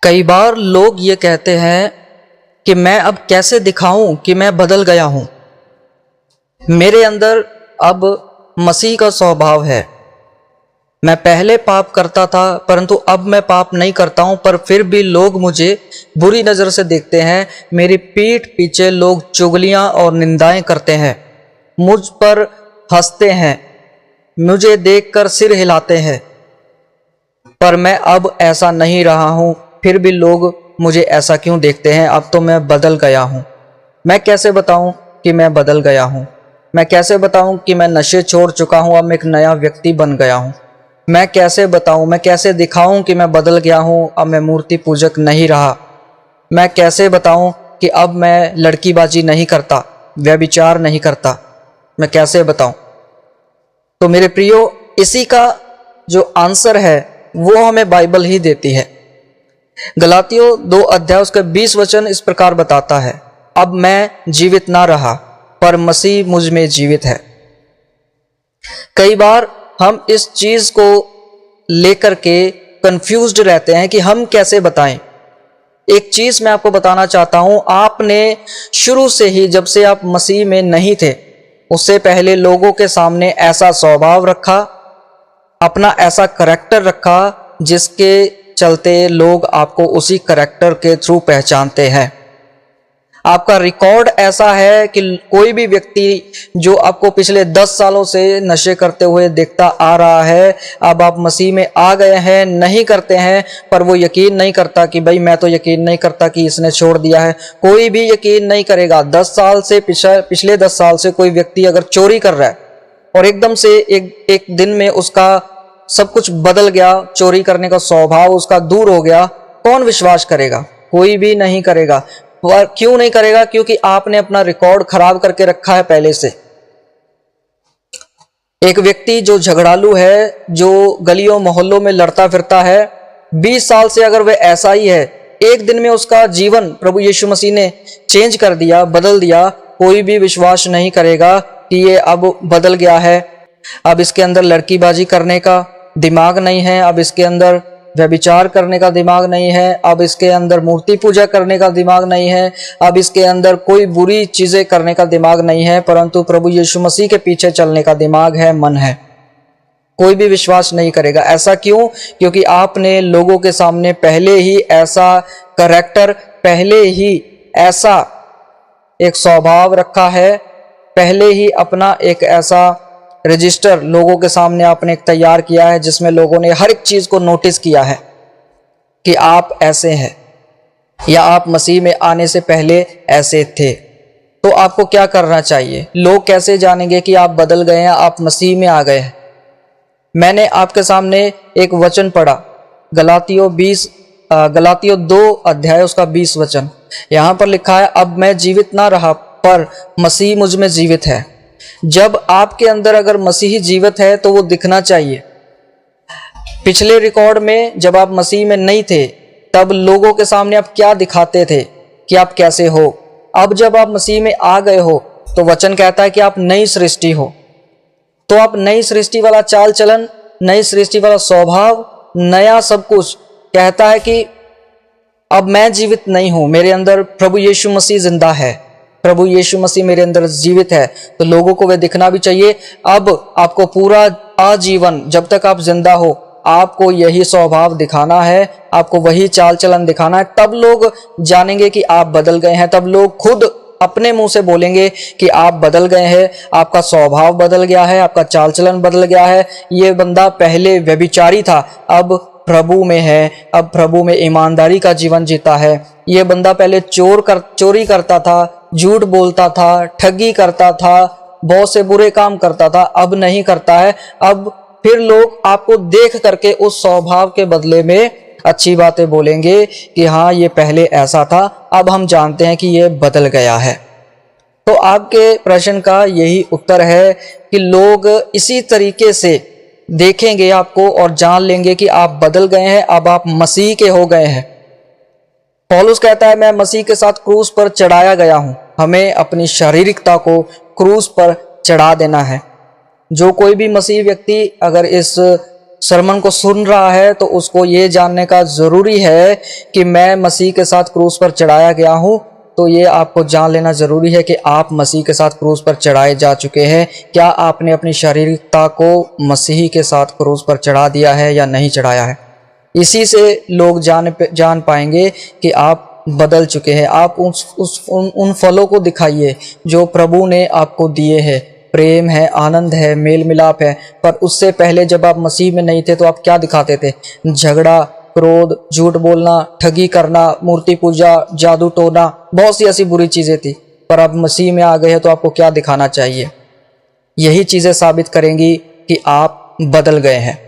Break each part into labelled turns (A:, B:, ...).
A: कई बार लोग ये कहते हैं कि मैं अब कैसे दिखाऊं कि मैं बदल गया हूं। मेरे अंदर अब मसीह का स्वभाव है। मैं पहले पाप करता था परंतु अब मैं पाप नहीं करता हूं, पर फिर भी लोग मुझे बुरी नज़र से देखते हैं। मेरी पीठ पीछे लोग चुगलियां और निंदाएं करते हैं, मुझ पर हंसते हैं, मुझे देखकर सिर हिलाते हैं। पर मैं अब ऐसा नहीं रहा हूं, फिर भी लोग मुझे ऐसा क्यों देखते हैं? अब तो मैं बदल गया हूं। मैं कैसे बताऊं कि मैं बदल गया हूं? मैं कैसे बताऊं कि मैं नशे छोड़ चुका हूं, अब मैं एक नया व्यक्ति बन गया हूं? मैं कैसे बताऊं, मैं कैसे दिखाऊं कि मैं बदल गया हूं, अब मैं मूर्ति पूजक नहीं रहा? मैं कैसे बताऊं कि अब मैं लड़कीबाजी नहीं करता, व्यभिचार नहीं करता? मैं कैसे बताऊं? तो मेरे प्रियो, इसी का जो आंसर है वो हमें बाइबल ही देती है। गलातियों 2 अध्याय उसका 20 वचन इस प्रकार बताता है, अब मैं जीवित ना रहा पर मसीह मुझ में जीवित है। कई बार हम इस चीज को लेकर के कंफ्यूज्ड रहते हैं कि हम कैसे बताएं। एक चीज मैं आपको बताना चाहता हूं, आपने शुरू से ही, जब से आप मसीह में नहीं थे, उससे पहले लोगों के सामने ऐसा स्वभाव रखा, अपना ऐसा करैक्टर रखा जिसके चलते लोग आपको उसी करैक्टर के थ्रू पहचानते हैं। आपका रिकॉर्ड ऐसा है कि कोई भी व्यक्ति जो आपको पिछले 10 सालों से नशे करते हुए देखता आ रहा है, अब आप मसीह में आ गए हैं, नहीं करते हैं, पर वो यकीन नहीं करता कि भाई मैं तो यकीन नहीं करता कि इसने छोड़ दिया है। कोई भी यकीन नहीं करेगा। 10 साल से पिछले 10 साल से कोई व्यक्ति अगर चोरी कर रहा है और एकदम से एक दिन में उसका सब कुछ बदल गया, चोरी करने का स्वभाव उसका दूर हो गया, कौन विश्वास करेगा? कोई भी नहीं करेगा। और क्यों नहीं करेगा? क्योंकि आपने अपना रिकॉर्ड खराब करके रखा है पहले से। एक व्यक्ति जो झगड़ालू है, जो गलियों मोहल्लों में लड़ता फिरता है, 20 साल से अगर वह ऐसा ही है, एक दिन में उसका जीवन प्रभु यीशु मसीह ने चेंज कर दिया, बदल दिया, कोई भी विश्वास नहीं करेगा कि ये अब बदल गया है। अब इसके अंदर लड़कीबाजी करने का दिमाग नहीं है, अब इसके अंदर व्यभिचार करने का दिमाग नहीं है, अब इसके अंदर मूर्ति पूजा करने का दिमाग नहीं है, अब इसके अंदर कोई बुरी चीजें करने का दिमाग नहीं है, परंतु प्रभु यीशु मसीह के पीछे चलने का दिमाग है, मन है। कोई भी विश्वास नहीं करेगा। ऐसा क्यों? क्योंकि आपने लोगों के सामने पहले ही ऐसा करैक्टर, पहले ही ऐसा एक स्वभाव रखा है, पहले ही अपना एक ऐसा रजिस्टर लोगों के सामने आपने एक तैयार किया है, जिसमें लोगों ने हर एक चीज को नोटिस किया है कि आप ऐसे हैं या आप मसीह में आने से पहले ऐसे थे। तो आपको क्या करना चाहिए? लोग कैसे जानेंगे कि आप बदल गए हैं, आप मसीह में आ गए हैं? मैंने आपके सामने एक वचन पढ़ा, गलातियों 2 अध्याय उसका 20 वचन। यहां पर लिखा है, अब मैं जीवित ना रहा पर मसीह मुझ में जीवित है। जब आपके अंदर अगर मसीही जीवित है तो वो दिखना चाहिए। पिछले रिकॉर्ड में जब आप मसीह में नहीं थे, तब लोगों के सामने आप क्या दिखाते थे कि आप कैसे हो। अब जब आप मसीह में आ गए हो तो वचन कहता है कि आप नई सृष्टि हो। तो आप नई सृष्टि वाला चाल चलन, नई सृष्टि वाला स्वभाव, नया सब कुछ कहता है कि अब मैं जीवित नहीं हूं, मेरे अंदर प्रभु यीशु मसीह जिंदा है, प्रभु यीशु मसीह मेरे अंदर जीवित है। तो लोगों को वह दिखना भी चाहिए। अब आपको पूरा आजीवन, जब तक आप जिंदा हो, आपको यही स्वभाव दिखाना है, आपको वही चाल चलन दिखाना है। तब लोग जानेंगे कि आप बदल गए हैं, तब लोग खुद अपने मुंह से बोलेंगे कि आप बदल गए हैं, आपका स्वभाव बदल गया है, आपका चाल चलन बदल गया है। ये बंदा पहले व्यभिचारी था, अब प्रभु में है, अब प्रभु में ईमानदारी का जीवन जीता है। ये बंदा पहले चोरी करता था, झूठ बोलता था, ठगी करता था, बहुत से बुरे काम करता था, अब नहीं करता है। अब फिर लोग आपको देख करके उस स्वभाव के बदले में अच्छी बातें बोलेंगे कि हाँ ये पहले ऐसा था, अब हम जानते हैं कि ये बदल गया है। तो आपके प्रश्न का यही उत्तर है कि लोग इसी तरीके से देखेंगे आपको और जान लेंगे कि आप बदल गए हैं, अब आप मसीह के हो गए हैं। पौलुस कहता है, मैं मसीह के साथ क्रूस पर चढ़ाया गया हूं। हमें अपनी शारीरिकता को क्रूस पर चढ़ा देना है। जो कोई भी मसीह व्यक्ति अगर इस सरमन को सुन रहा है तो उसको ये जानने का ज़रूरी है कि मैं मसीह के साथ क्रूस पर चढ़ाया गया हूँ। तो ये आपको जान लेना ज़रूरी है कि आप मसीह के साथ क्रूस पर चढ़ाए जा चुके हैं। क्या आपने अपनी शारीरिकता को मसीह के साथ क्रूस पर चढ़ा दिया है या नहीं चढ़ाया है? इसी से लोग जान पाएंगे कि आप बदल चुके हैं। आप उन फलों को दिखाइए जो प्रभु ने आपको दिए हैं। प्रेम है, आनंद है, मेल मिलाप है। पर उससे पहले जब आप मसीह में नहीं थे तो आप क्या दिखाते थे? झगड़ा, क्रोध, झूठ बोलना, ठगी करना, मूर्ति पूजा, जादू टोना, बहुत सी ऐसी बुरी चीज़ें थी। पर अब मसीह में आ गए हैं तो आपको क्या दिखाना चाहिए? यही चीज़ें साबित करेंगी कि आप बदल गए हैं।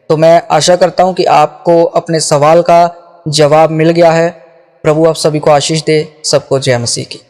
A: तो मैं आशा करता हूं कि आपको अपने सवाल का जवाब मिल गया है। प्रभु आप सभी को आशीष दे। सबको जय मसीह की।